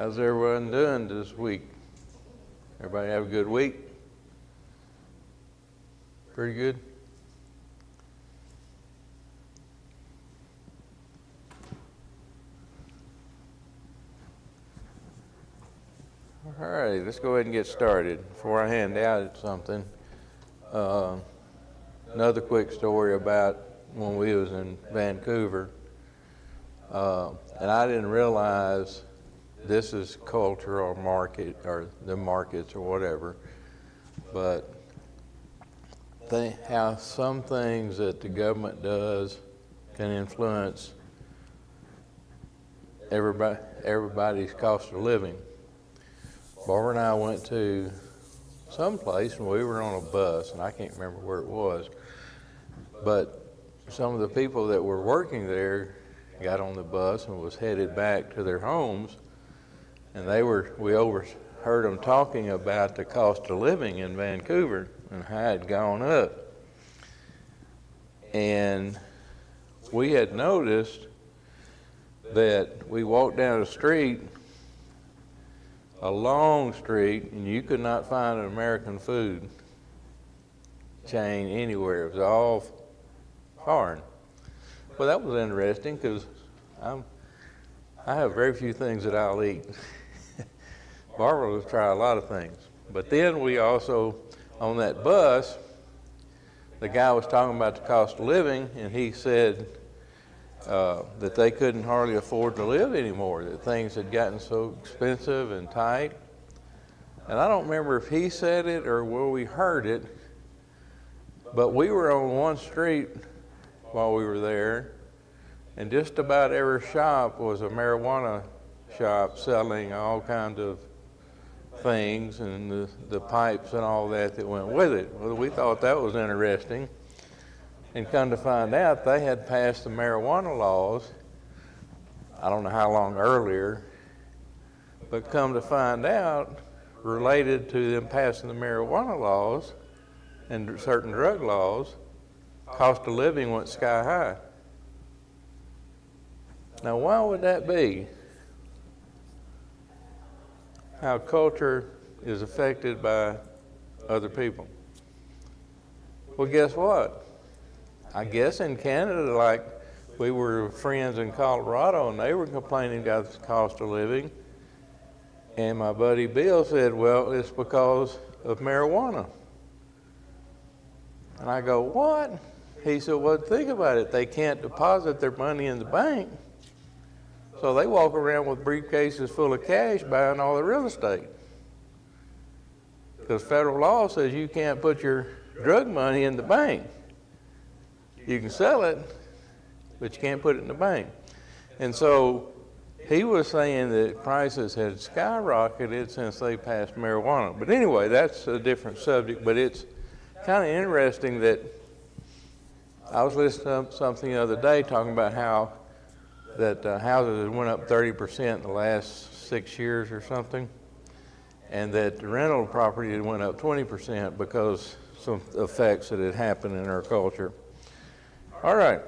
How's everyone doing this week? Everybody have a good week? Pretty good? All right, let's go ahead and get started. Before I hand out something, another quick story about when we was in Vancouver, and I didn't realize this is culture or market or the markets or whatever, but how some things that the government does can influence everybody's cost of living. Barbara and I went to some place and we were on a bus, and I can't remember where it was, but some of the people that were working there got on the bus and was headed back to their homes, and we overheard them talking about the cost of living in Vancouver and how it had gone up. And we had noticed that we walked down the street, a long street, and you could not find an American food chain anywhere. It was all foreign. Well, that was interesting because I have very few things that I'll eat. Barbara will try a lot of things. But then we also, on that bus, the guy was talking about the cost of living, and he said that they couldn't hardly afford to live anymore, that things had gotten so expensive and tight. And I don't remember if he said it or where we heard it, but we were on one street while we were there, and just about every shop was a marijuana shop selling all kinds of things and the pipes and all that went with it. Well, we thought that was interesting. And come to find out, they had passed the marijuana laws, I don't know how long earlier, but come to find out, related to them passing the marijuana laws and certain drug laws, cost of living went sky high. Now, why would that be? How culture is affected by other people. Well, guess what? I guess in Canada, like we were friends in Colorado, and they were complaining about the cost of living. And my buddy Bill said, well, it's because of marijuana. And I go, what? He said, well, think about it. They can't deposit their money in the bank. So they walk around with briefcases full of cash buying all the real estate. Because federal law says you can't put your drug money in the bank. You can sell it, but you can't put it in the bank. And so he was saying that prices had skyrocketed since they passed marijuana. But anyway, that's a different subject, but it's kind of interesting that I was listening to something the other day talking about how that houses went up 30% in the last 6 years or something, and that the rental property went up 20% because some effects that had happened in our culture. All right.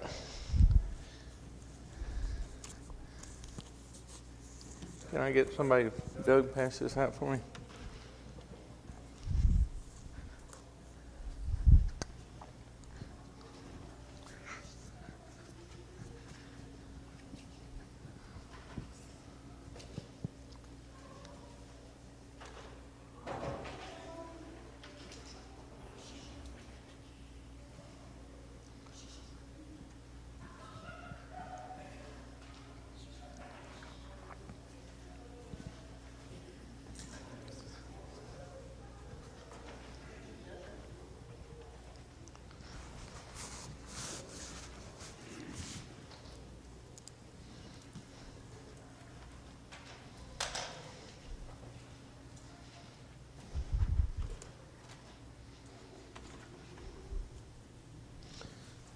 Can I get somebody, Doug, pass this out for me?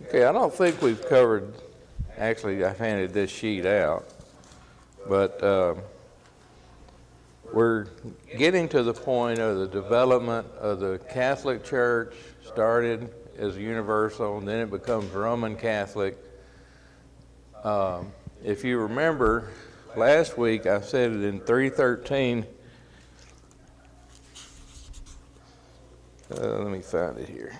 Okay, I don't think we've covered, actually I've handed this sheet out, but we're getting to the point of the development of the Catholic Church. Started as universal, and then it becomes Roman Catholic. If you remember, last week I said it in 313. Let me find it here.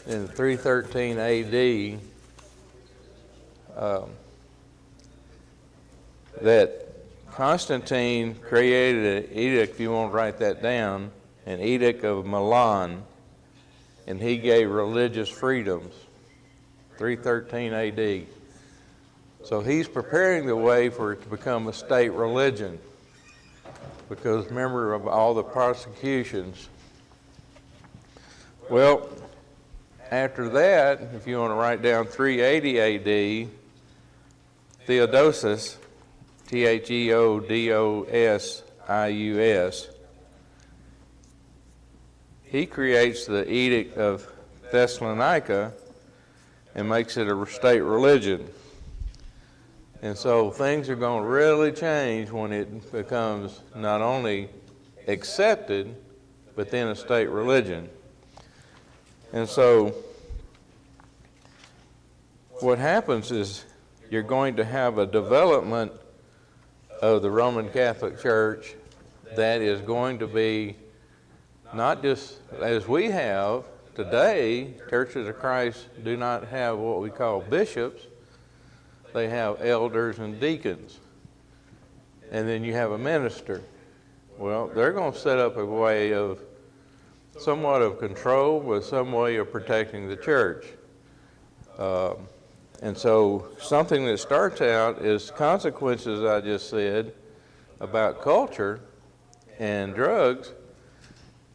In 313 AD, that Constantine created an edict, if you want to write that down, an edict of Milan, and he gave religious freedoms. 313 AD. So he's preparing the way for it to become a state religion, because remember of all the persecutions. Well, after that, if you want to write down 380 AD, Theodosius, Theodosius, he creates the Edict of Thessalonica and makes it a state religion. And so things are going to really change when it becomes not only accepted, but then a state religion. And so what happens is you're going to have a development of the Roman Catholic Church that is going to be not just as we have today. Churches of Christ do not have what we call bishops. They have elders and deacons. And then you have a minister. Well, they're going to set up a way of somewhat of control, but some way of protecting the church. And so something that starts out is consequences, I just said, about culture and drugs,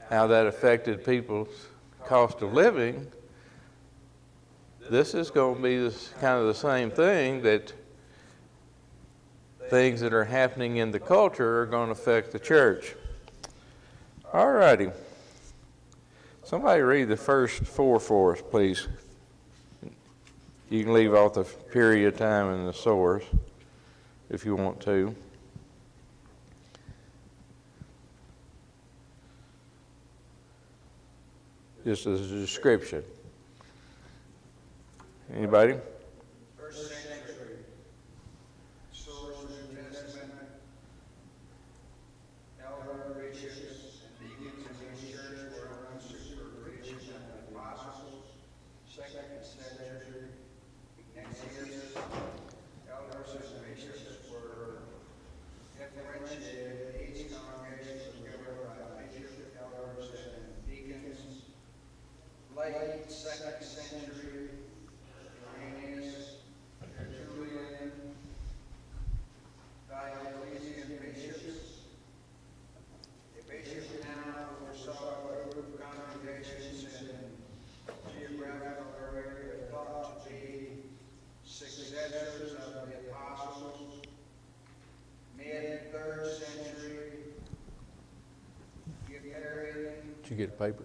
how that affected people's cost of living. This is going to be this, kind of the same thing, that things that are happening in the culture are going to affect the church. All righty. Somebody read the first 4 for us, please. You can leave off the period of time and the source if you want to. Just as a description. Anybody? First century. Source of the New Testament. Elder bishops and deacons of each church were under supervision of the apostles. Second century. Ignatius. Elders and bishops were differentiated. Each congregation was governed by bishops, elders, and deacons. Late second century. Tertullian, Diocletian bishops. The bishops now foresaw a group of congregations in geographical area thought to be successors of the apostles. Mid-3rd century, Eucharian, Did you get a paper?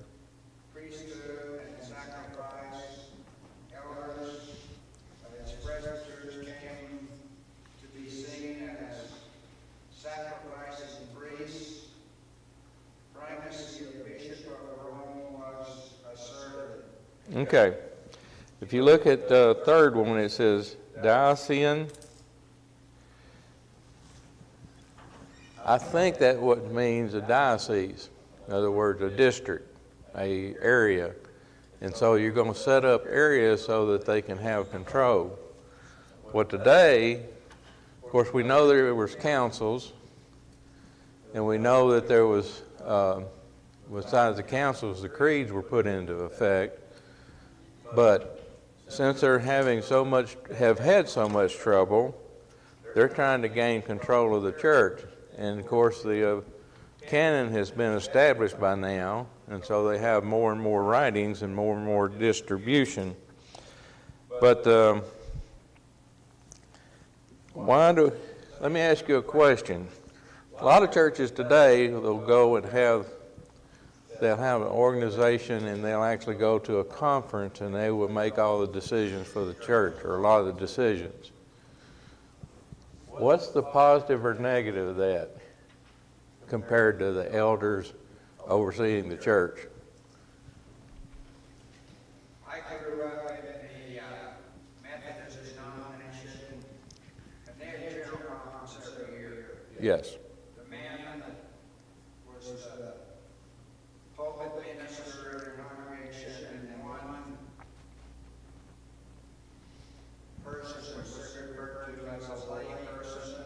priesthood and sacrifice, elders, its presbyters came to be seen as sacrificing priests. Primacy of Bishop of Rome was asserted. Okay. If you look at the third one, it says diocesan. I think that what means a diocese. In other words, a district, a area. And so you're going to set up areas so that they can have control. Well, today, of course, we know there was councils, and we know that there was, besides the councils, the creeds were put into effect. But since they're having have had so much trouble, they're trying to gain control of the church. And of course, the canon has been established by now, and so they have more and more writings and more distribution. But let me ask you a question. A lot of churches today, they'll go and they'll have an organization, and they'll actually go to a conference, and they will make all the decisions for the church, or a lot of the decisions. What's the positive or negative of that compared to the elders overseeing the church? I grew up in the Methodist denomination. Yes. The man that was the pulpit minister of the congregation, and one person was referred to as a lay person,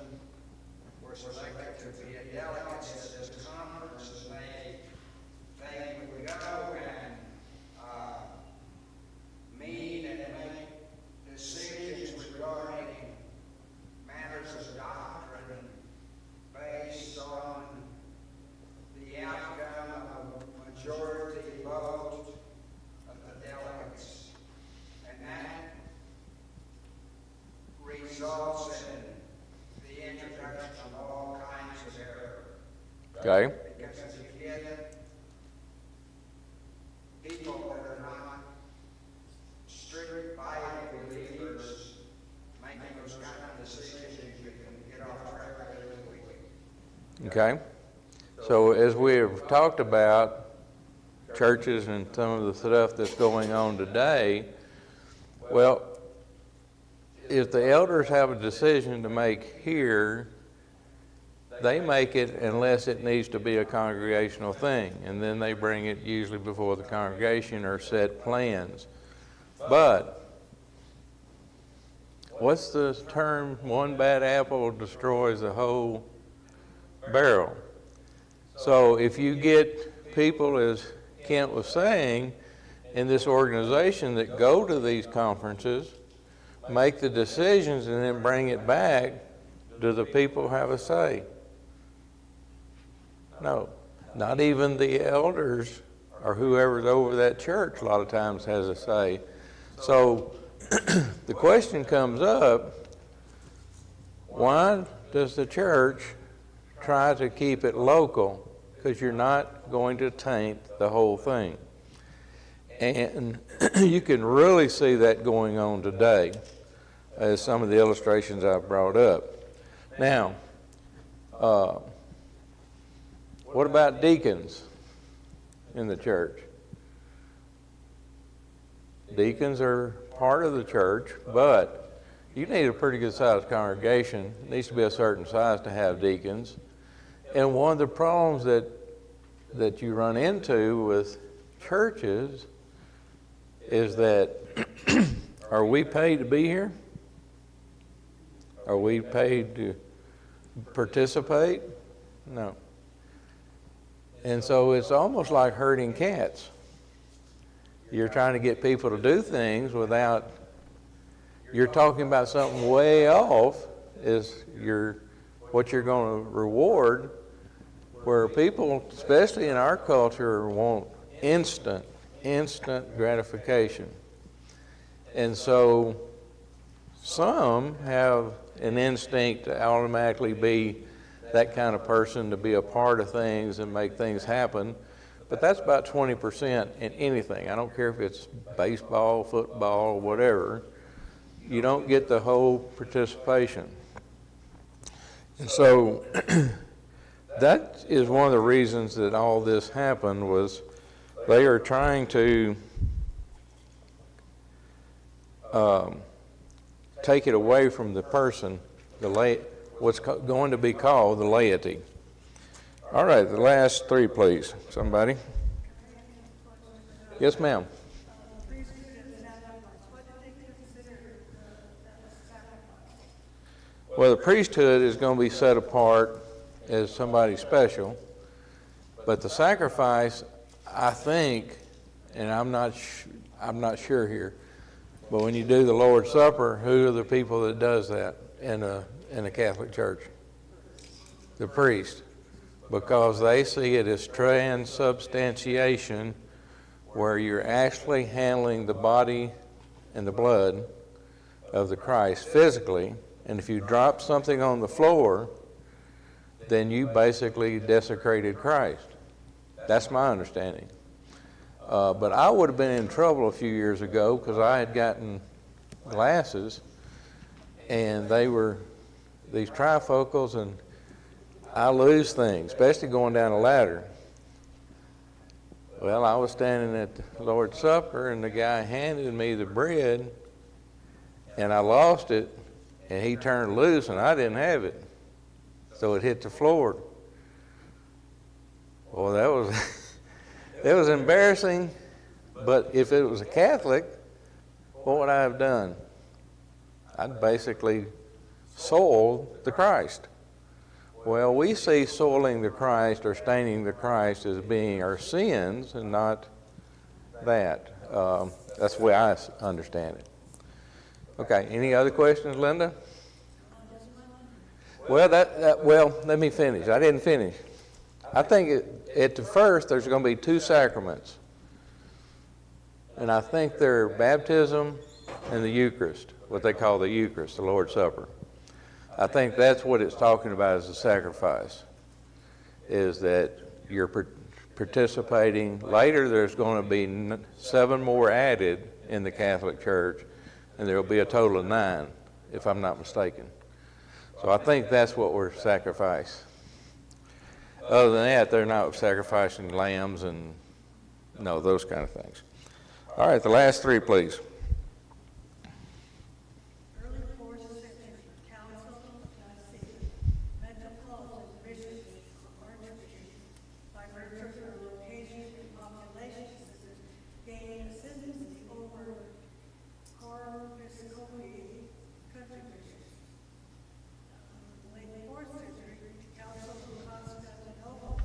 were selected to be a delegate at this conference, and they would go and meet and make decisions regarding matters of doctrine based on the outcome of a majority vote of the delegates. And that results in the introduction of all kinds of error. Okay. Because if you get people that are not strict Bible believers making those kind of decisions, you can get off track really quickly. Okay. So as we have talked about churches and some of the stuff that's going on today, well, if the elders have a decision to make here, they make it unless it needs to be a congregational thing, and then they bring it usually before the congregation or set plans. But what's the term, one bad apple destroys the whole barrel? So if you get people, as Kent was saying, in this organization that go to these conferences, make the decisions and then bring it back, do the people have a say? No, not even the elders or whoever's over that church a lot of times has a say. So the question comes up, why does the church try to keep it local? Because you're not going to taint the whole thing. And you can really see that going on today, as some of the illustrations I've brought up. Now, what about deacons in the church? Deacons are part of the church, but you need a pretty good sized congregation. It needs to be a certain size to have deacons. And one of the problems that you run into with churches is that are we paid to be here? Are we paid to participate? No. And so it's almost like herding cats. You're trying to get people to do things without, you're talking about something way off is what you're going to reward, where people, especially in our culture, want instant gratification. And so some have an instinct to automatically be that kind of person, to be a part of things and make things happen. But that's about 20% in anything. I don't care if it's baseball, football, whatever. You don't get the whole participation. And so that is one of the reasons that all this happened, was they are trying to take it away from the person, what's going to be called the laity. All right, the last three, please. Somebody? Yes, ma'am. Well, the priesthood is going to be set apart as somebody special, but the sacrifice, I think, and I'm not sure here, but when you do the Lord's Supper, who are the people that does that in a Catholic church? The priest. Because they see it as transubstantiation, where you're actually handling the body and the blood of the Christ physically, and if you drop something on the floor, then you basically desecrated Christ. That's my understanding. But I would have been in trouble a few years ago because I had gotten glasses, and they were these trifocals, and I lose things, especially going down a ladder. Well, I was standing at the Lord's Supper, and the guy handed me the bread, and I lost it, and he turned loose, and I didn't have it. so it hit the floor. Well, that was that was embarrassing, but if it was a Catholic, what would I have done? I'd basically soiled the Christ. Well, we see soiling the Christ or staining the Christ as being our sins and not that. That's the way I understand it. Okay, any other questions, Linda? Well, well, let me finish. I didn't finish. I think at the first there's going to be two sacraments. And I think they're baptism and the Eucharist, what they call the Eucharist, the Lord's Supper. I think that's what it's talking about as a sacrifice, is that you're participating. Later there's going to be 7 more added in the Catholic Church, and there will be a total of 9, if I'm not mistaken. So I think that's what we're sacrificing. Other than that, they're not sacrificing lambs and those kind of things. All right, the last 3, please. Early 4th century Council of Nicaea metropolitan bishops or archbishops, by virtue of their location and population centers, gained ascendancy over Episcopi country bishops. Late 4th century Council of Constantinople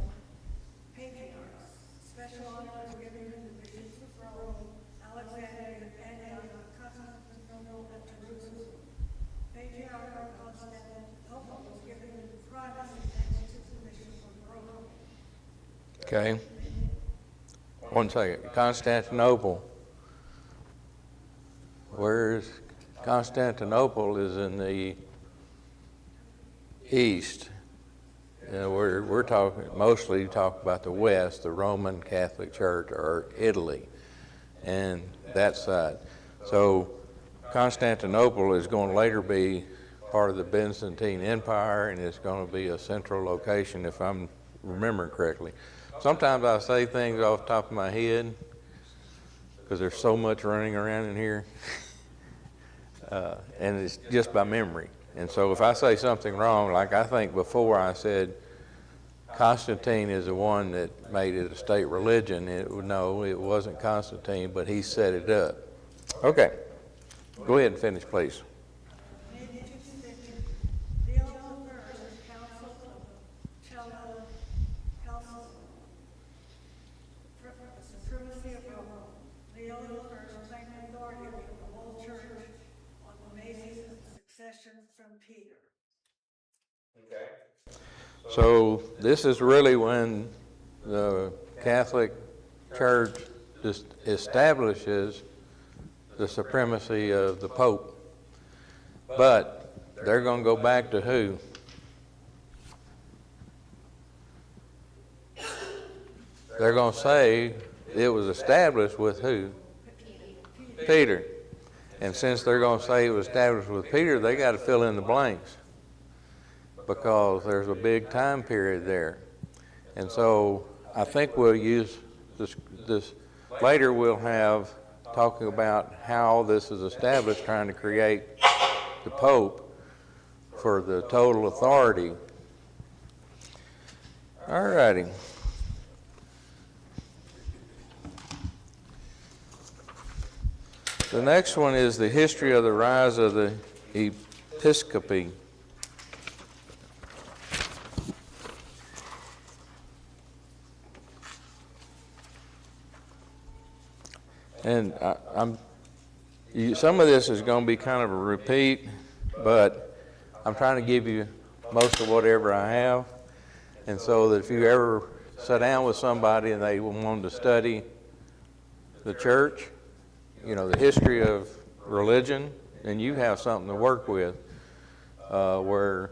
patriarchs, special honors given to the bishops of Rome, Alexandria, Antioch, Constantinople, and Jerusalem. Patriarch of Constantinople was given the primacy next to the bishop of Rome. Okay. 1 second. Constantinople. Where's Constantinople? Is in the east. We're talking mostly about the west, the Roman Catholic Church, or Italy, and that side. So Constantinople is going to later be part of the Byzantine Empire, and it's going to be a central location, if I'm remembering correctly. Sometimes I say things off the top of my head because there's so much running around in here, and it's just by memory. And so if I say something wrong, like I think before I said Constantine is the one that made it a state religion, no, it wasn't Constantine, but he set it up. Okay, go ahead and finish, please. From Peter. Okay. So this is really when the Catholic Church establishes the supremacy of the Pope. But they're going to go back to who? They're going to say it was established with who? Peter. And since they're going to say it was established with Peter, they got to fill in the blanks because there's a big time period there. And so I think we'll use this later. We'll have talking about how this is established, trying to create the Pope for the total authority. All righty. The next one is the history of the rise of the episcopacy. And some of this is going to be kind of a repeat, but I'm trying to give you most of whatever I have. And so that if you ever sit down with somebody and they want to study the church, the history of religion, and you have something to work with, where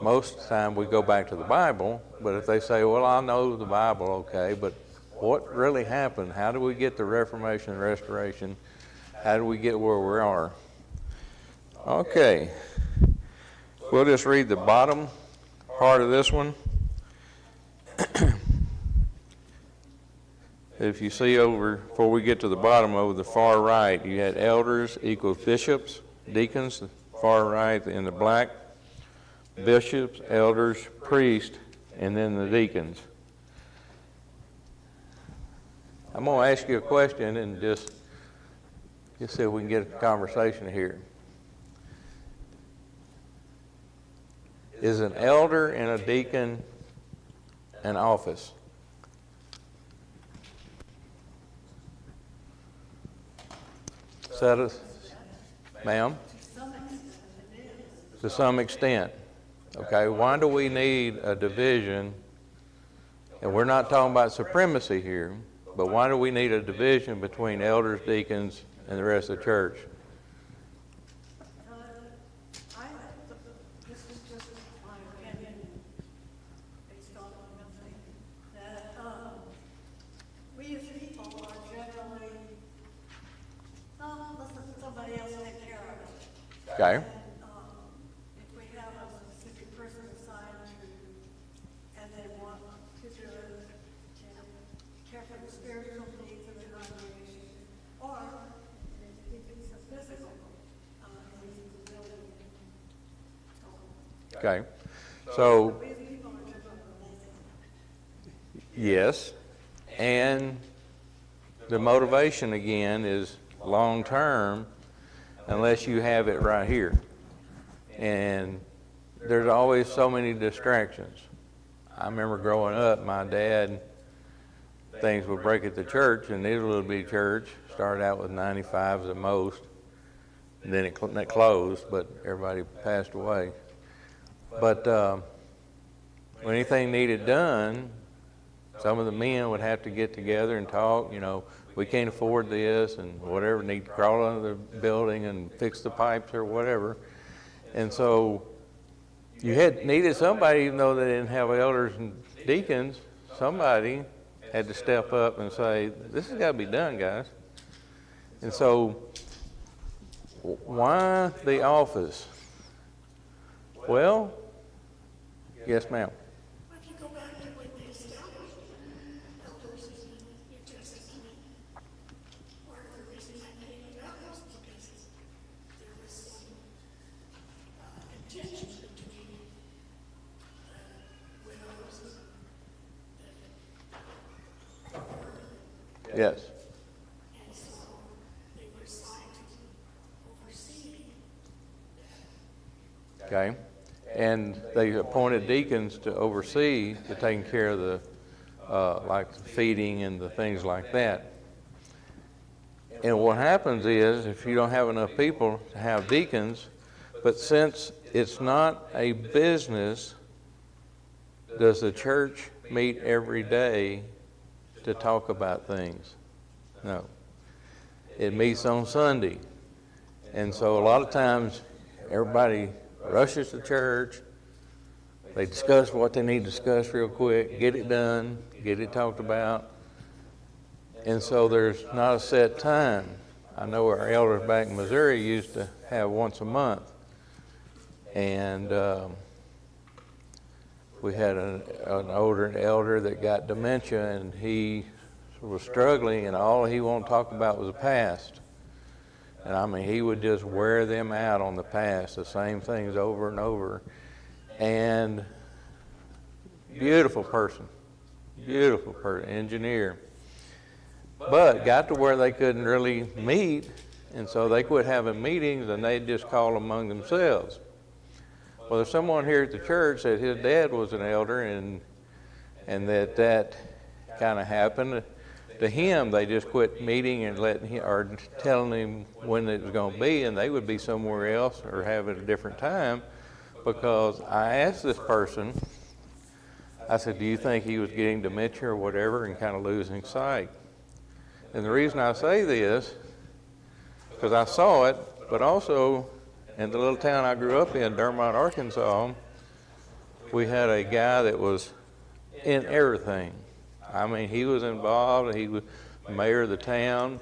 most of the time we go back to the Bible, but if they say, well, I know the Bible, okay, but what really happened? How do we get the Reformation and Restoration? How do we get where we are? Okay, we'll just read the bottom part of this one. If you see over, before we get to the bottom, over the far right, you had elders equals bishops, deacons, far right in the black. bishops, elders, priests, and then the deacons. I'm going to ask you a question and just see if we can get a conversation here. Is an elder and a deacon an office? Ma'am? To some extent. Okay, why do we need a division? And we're not talking about supremacy here, but why do we need a division between elders, deacons, and the rest of the church? This is just my opinion, based on nothing, that we as people are generally, let's let somebody else take care of it. Okay, And if we have a specific person assigned to, and they want to care for the spiritual needs of the congregation, or if it's a physical needs of the building. okay. So, We as people are generally lazy. yes, and the motivation again is long-term unless you have it right here. And there's always so many distractions. I remember growing up, my dad, things would break at the church, and this little bitty church started out with 95s at most, and then it closed, but everybody passed away. But when anything needed done, some of the men would have to get together and talk, we can't afford this and whatever, need to crawl under the building and fix the pipes or whatever. And so you needed somebody, even though they didn't have elders and deacons, somebody had to step up and say, this has got to be done, guys. And so why the office? Well, yes, ma'am. If you go back to when they established elders and you just part of the reason I came about was because there was some intention between widows Yes. and so they were assigned to oversee Okay. And they appointed deacons to oversee, to taking care of the, like the feeding and the things like that. And what happens is, if you don't have enough people to have deacons, but since it's not a business, does the church meet every day to talk about things? No. It meets on Sunday. And so a lot of times, everybody rushes to church, they discuss what they need to discuss real quick, get it done, get it talked about, and so there's not a set time. I know our elders back in Missouri used to have once a month, and we had an older elder that got dementia, and he was struggling, and all he wanted to talk about was the past. And I mean, he would just wear them out on the past, the same things over and over. And beautiful person, engineer. But got to where they couldn't really meet, and so they quit having meetings, and they'd just call among themselves. Well, there's someone here at the church that his dad was an elder, and that kind of happened. To him, they just quit meeting and letting him, or telling him when it was going to be, and they would be somewhere else or have it at a different time. Because I asked this person, I said, do you think he was getting dementia or whatever and kind of losing sight? And the reason I say this, because I saw it, but also in the little town I grew up in, Dermot, Arkansas, we had a guy that was in everything. I mean, he was involved, he was mayor of the town,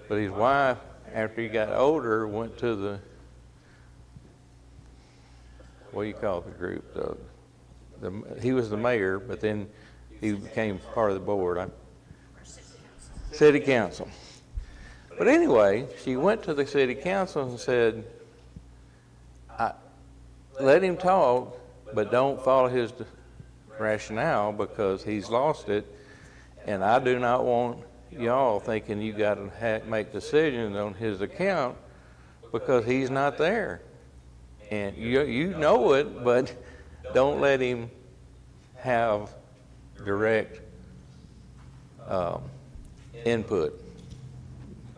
but his wife, after he got older, went to the, what do you call the group? He was the mayor, but then he became part of the board. City council. But anyway, she went to the city council and said, let him talk, but don't follow his rationale because he's lost it. And I do not want y'all thinking you got to make decisions on his account because he's not there. And you know it, but don't let him have direct input.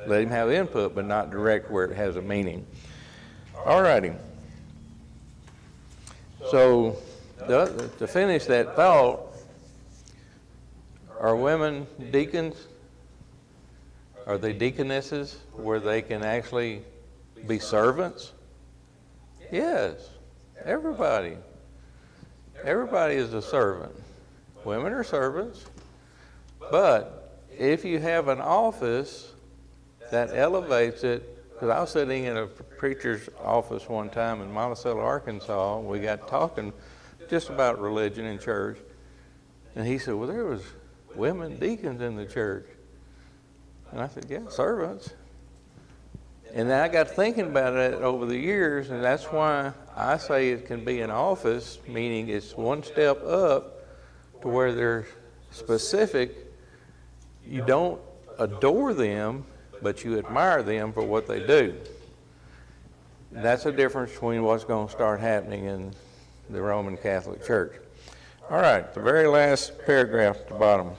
Let him have input, but not direct where it has a meaning. All righty. So to finish that thought, are women deacons? Are they deaconesses where they can actually be servants? Yes, everybody. Everybody is a servant. Women are servants. But if you have an office that elevates it, because I was sitting in a preacher's office one time in Monticello, Arkansas. We got talking just about religion in church. And he said, well, there was women deacons in the church. And I said, yeah, servants. And then I got thinking about it over the years, and that's why I say it can be an office, meaning it's one step up to where they're specific. You don't adore them, but you admire them for what they do. That's the difference between what's going to start happening in the Roman Catholic Church. All right, the very last paragraph at the bottom.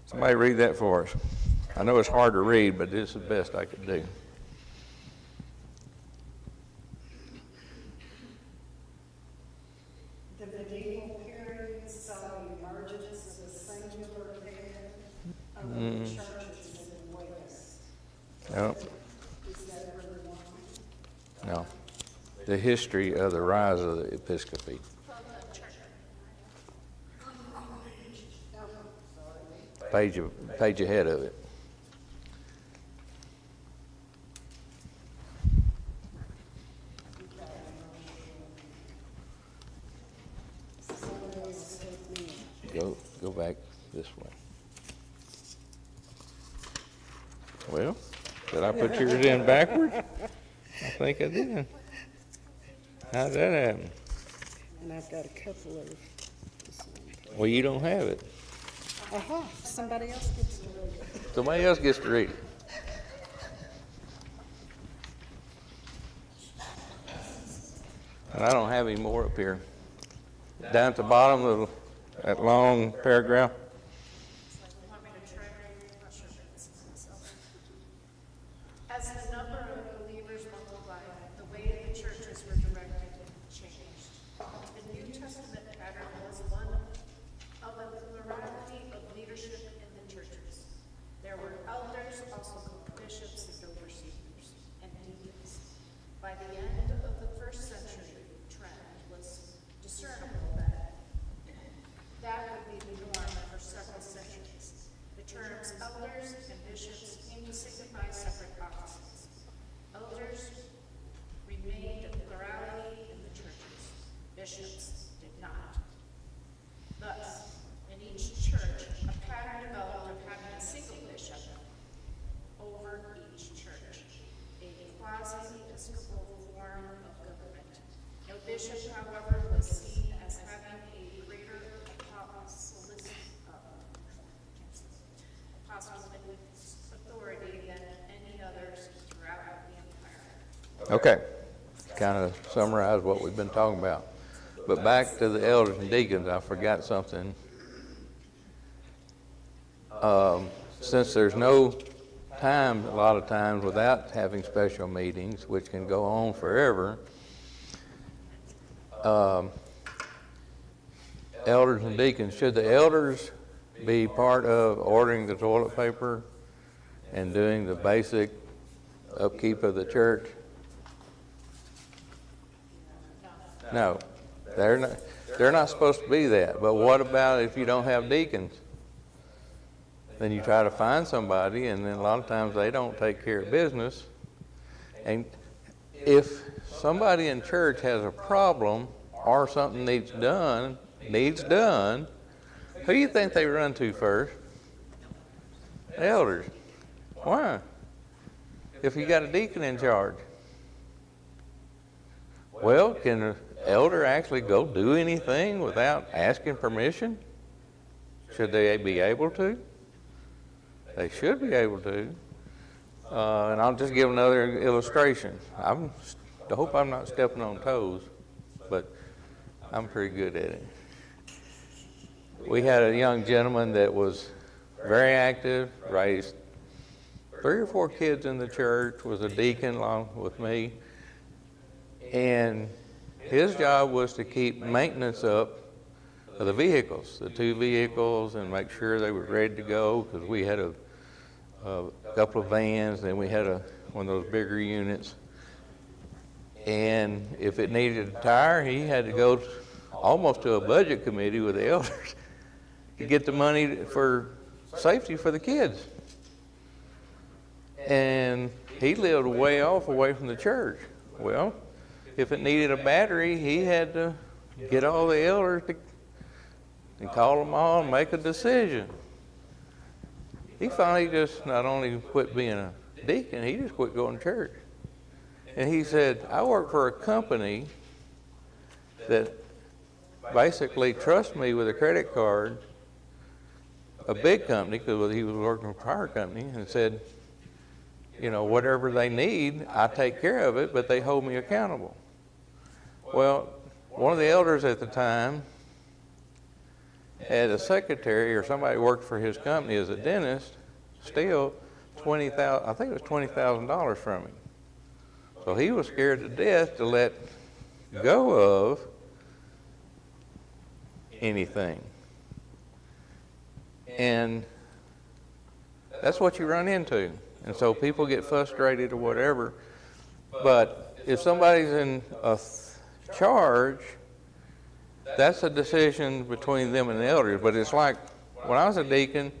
Somebody read that for us. I know it's hard to read, but this is the best I could do. The medieval period saw the emergence of the singular head of the churches in the West. No, Is that really why? no. The history of the rise of the episcopacy. Page ahead of it. Go back this way. Well, did I put yours in backwards? I think I did. How did that happen? And I've got a couple of the same. Well, you don't have it. Aha, somebody else gets to read it. Somebody else gets to read it. And I don't have any more up here. Down at the bottom of that long paragraph. Want me to try? Not sure if it's myself. As the number of believers multiplied, the way the churches were directed changed. The New Testament pattern was one of a plurality of leadership in the churches. There were elders, also called bishops and overseers, and deacons. By the end of the first century, the trend was discernible that would be the norm for several centuries. The terms elders and bishops came to signify separate offices. Elders remained a plurality in the churches. Bishops did not. Thus, in each church, a pattern developed of having a single bishop over each church, a quasi-episcopal form of government. No bishop, however, was seen as having a greater apostolic authority than any others throughout the empire. Okay. Kind of summarize what we've been talking about. But back to the elders and deacons, I forgot something. Since there's no time, a lot of times, without having special meetings, which can go on forever, elders and deacons, should the elders be part of ordering the toilet paper and doing the basic upkeep of the church? No, they're not supposed to be that. But what about if you don't have deacons? Then you try to find somebody, and then a lot of times they don't take care of business. And if somebody in church has a problem or something needs done, who do you think they run to first? The elders. Why? If you got a deacon in charge. Well, can an elder actually go do anything without asking permission? Should they be able to? They should be able to. And I'll just give another illustration. I hope I'm not stepping on toes, but I'm pretty good at it. We had a young gentleman that was very active, raised 3 or 4 kids in the church, was a deacon along with me, and his job was to keep maintenance up of the vehicles, the 2 vehicles, and make sure they were ready to go, because we had a couple of vans, and we had one of those bigger units. And if it needed a tire, he had to go almost to a budget committee with the elders to get the money for safety for the kids. And he lived way off away from the church. Well, if it needed a battery, he had to get all the elders and call them all and make a decision. He finally just not only quit being a deacon, he just quit going to church. And he said, I work for a company that basically trusts me with a credit card, a big company, because he was working for a power company, and said, you know, whatever they need, I take care of it, but they hold me accountable. Well, one of the elders at the time had a secretary or somebody who worked for his company as a dentist, steal $20,000, I think it was $20,000 from him. So he was scared to death to let go of anything. And that's what you run into. And so people get frustrated or whatever. But if somebody's in a charge, that's a decision between them and the elders. But it's like when I was a deacon,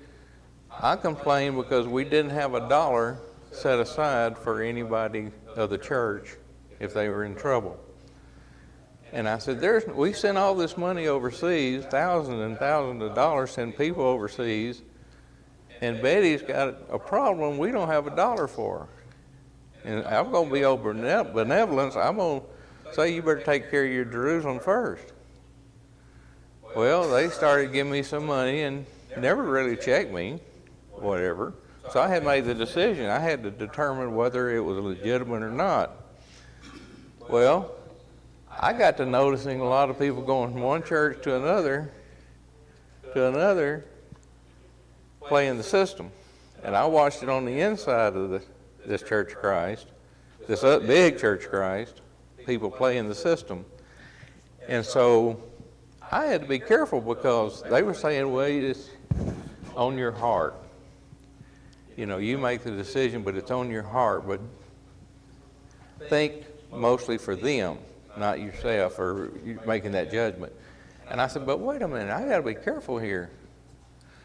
I complained because we didn't have $1 set aside for anybody of the church if they were in trouble. And I said, we send all this money overseas, thousands and thousands of dollars, send people overseas, and Betty's got a problem we don't have $1 for. And I'm going to be over benevolence. I'm going to say you better take care of your Jerusalem first. Well, they started giving me some money and never really checked me, whatever. So I had made the decision. I had to determine whether it was legitimate or not. Well, I got to noticing a lot of people going from one church to another, playing the system. And I watched it on the inside of this Church of Christ, this big Church of Christ, people playing the system. And so I had to be careful because they were saying, well, it's on your heart. You know, you make the decision, but it's on your heart. But think mostly for them, not yourself, or you making that judgment. And I said, but wait a minute, I got to be careful here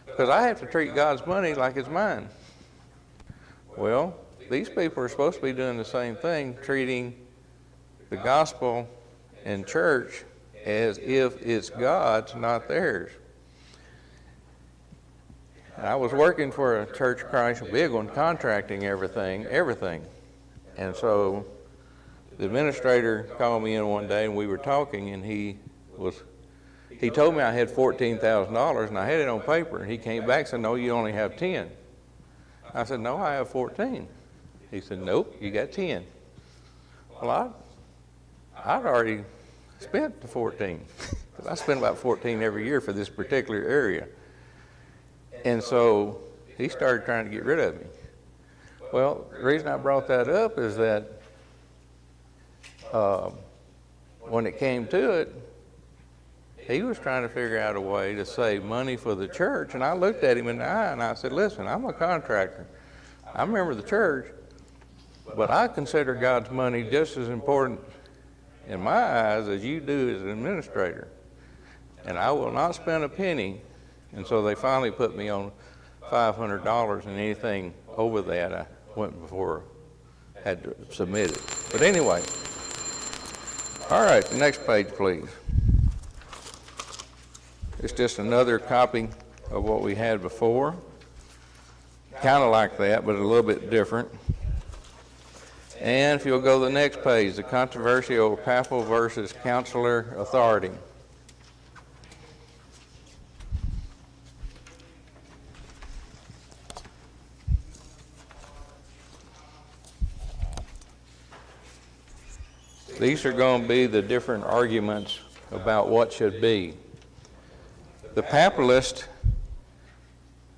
because I have to treat God's money like it's mine. Well, these people are supposed to be doing the same thing, treating the gospel and church as if it's God's, not theirs. And I was working for a Church of Christ, a big one, contracting everything. And so the administrator called me in one day and we were talking, and he told me I had $14,000 and I had it on paper. And he came back and said, no, you only have 10. I said, no, I have 14. He said, nope, you got 10. Well, I'd already spent the 14. Because I spend about 14 every year for this particular area. And so he started trying to get rid of me. Well, the reason I brought that up is that when it came to it, he was trying to figure out a way to save money for the church. And I looked at him in the eye and I said, listen, I'm a contractor. I'm a member of the church, but I consider God's money just as important in my eyes as you do as an administrator. And I will not spend a penny. And so they finally put me on $500, and anything over that I went before I had to submit it. But anyway, all right, the next page, please. It's just another copy of what we had before. Kind of like that, but a little bit different. And if you'll go to the next page, the controversy over papal versus consular authority. These are going to be the different arguments about what should be. The papalist,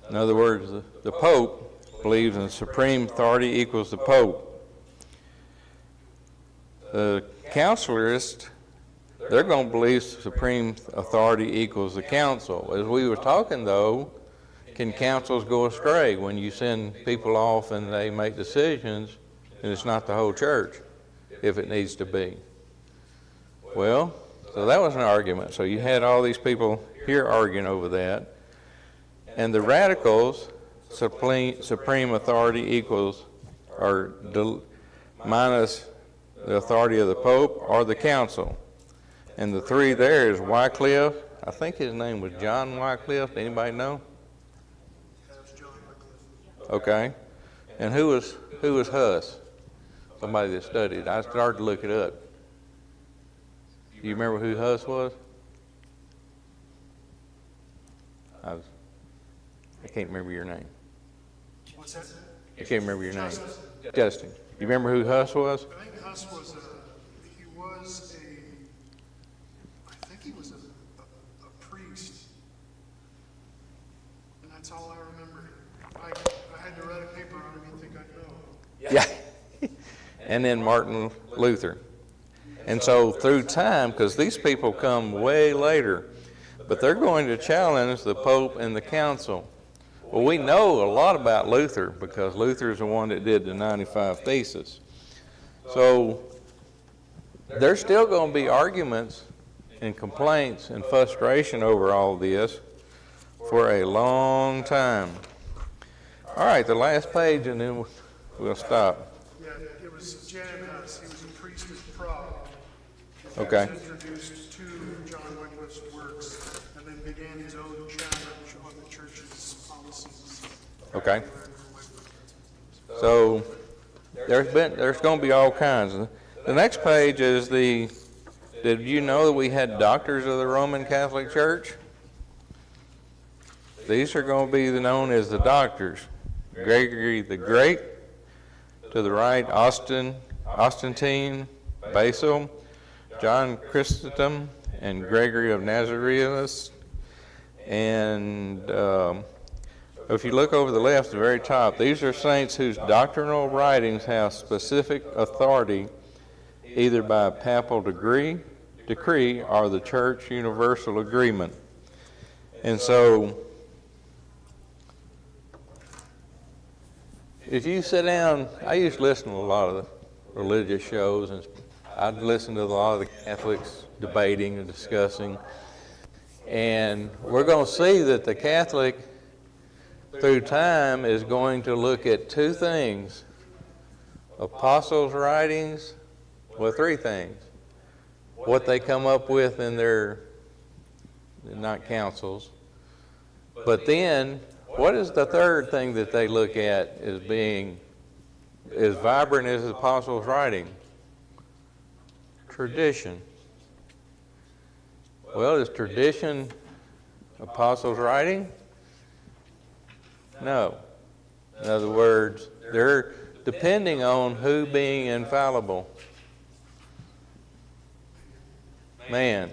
in other words, the Pope, believes in supreme authority equals the Pope. The councilorists, they're going to believe supreme authority equals the council. As we were talking, though, can councils go astray when you send people off and they make decisions and it's not the whole church, if it needs to be? Well, so that was an argument. So you had all these people here arguing over that. And the radicals, supreme authority equals, or minus the authority of the Pope or the council. And the three there is Wycliffe. I think his name was John Wycliffe. Anybody know? Okay. And who was Huss? Somebody that studied. I started to look it up. Do you remember who Huss was? I can't remember your name. What's that? I can't remember your name. Justin. You remember who Huss was? I think Huss was a priest. And that's all I remember. I had to write a paper on him, you'd think I'd know. Yeah. And then Martin Luther. And so through time, because these people come way later, but they're going to challenge the Pope and the Council. Well, we know a lot about Luther because Luther is the one that did the 95 Theses. So there's still going to be arguments and complaints and frustration over all this for a long time. All right, the last page, and then we'll stop. Yeah, it was Jan Hus. He was a priest of Prague. Okay. He was introduced to John Wycliffe's works and then began his own challenge on the church's policies. Okay. So there's going to be all kinds. The next page is did you know that we had doctors of the Roman Catholic Church? These are going to be known as the doctors. Gregory the Great, to the right, Constantine, Basil, John Chrysostom, and Gregory of Nazianzus. And if you look over the left, the very top, these are saints whose doctrinal writings have specific authority either by papal decree or the church universal agreement. And so if you sit down, I used to listen to a lot of the religious shows, and I'd listen to a lot of the Catholics debating and discussing. And we're going to see that the Catholic, through time, is going to look at two things: apostles' writings, well, three things. What they come up with in their, not councils, but then what is the third thing that they look at as being as vibrant as the apostles' writing? Tradition. Well, is tradition apostles' writing? No. In other words, they're depending on who being infallible. Man.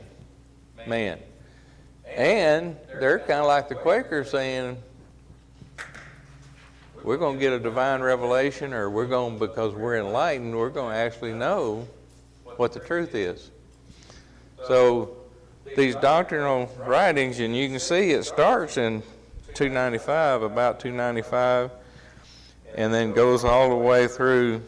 And they're kind of like the Quakers saying, we're going to get a divine revelation, or because we're enlightened, we're going to actually know what the truth is. So these doctrinal writings, and you can see it starts in about 295, and then goes all the way through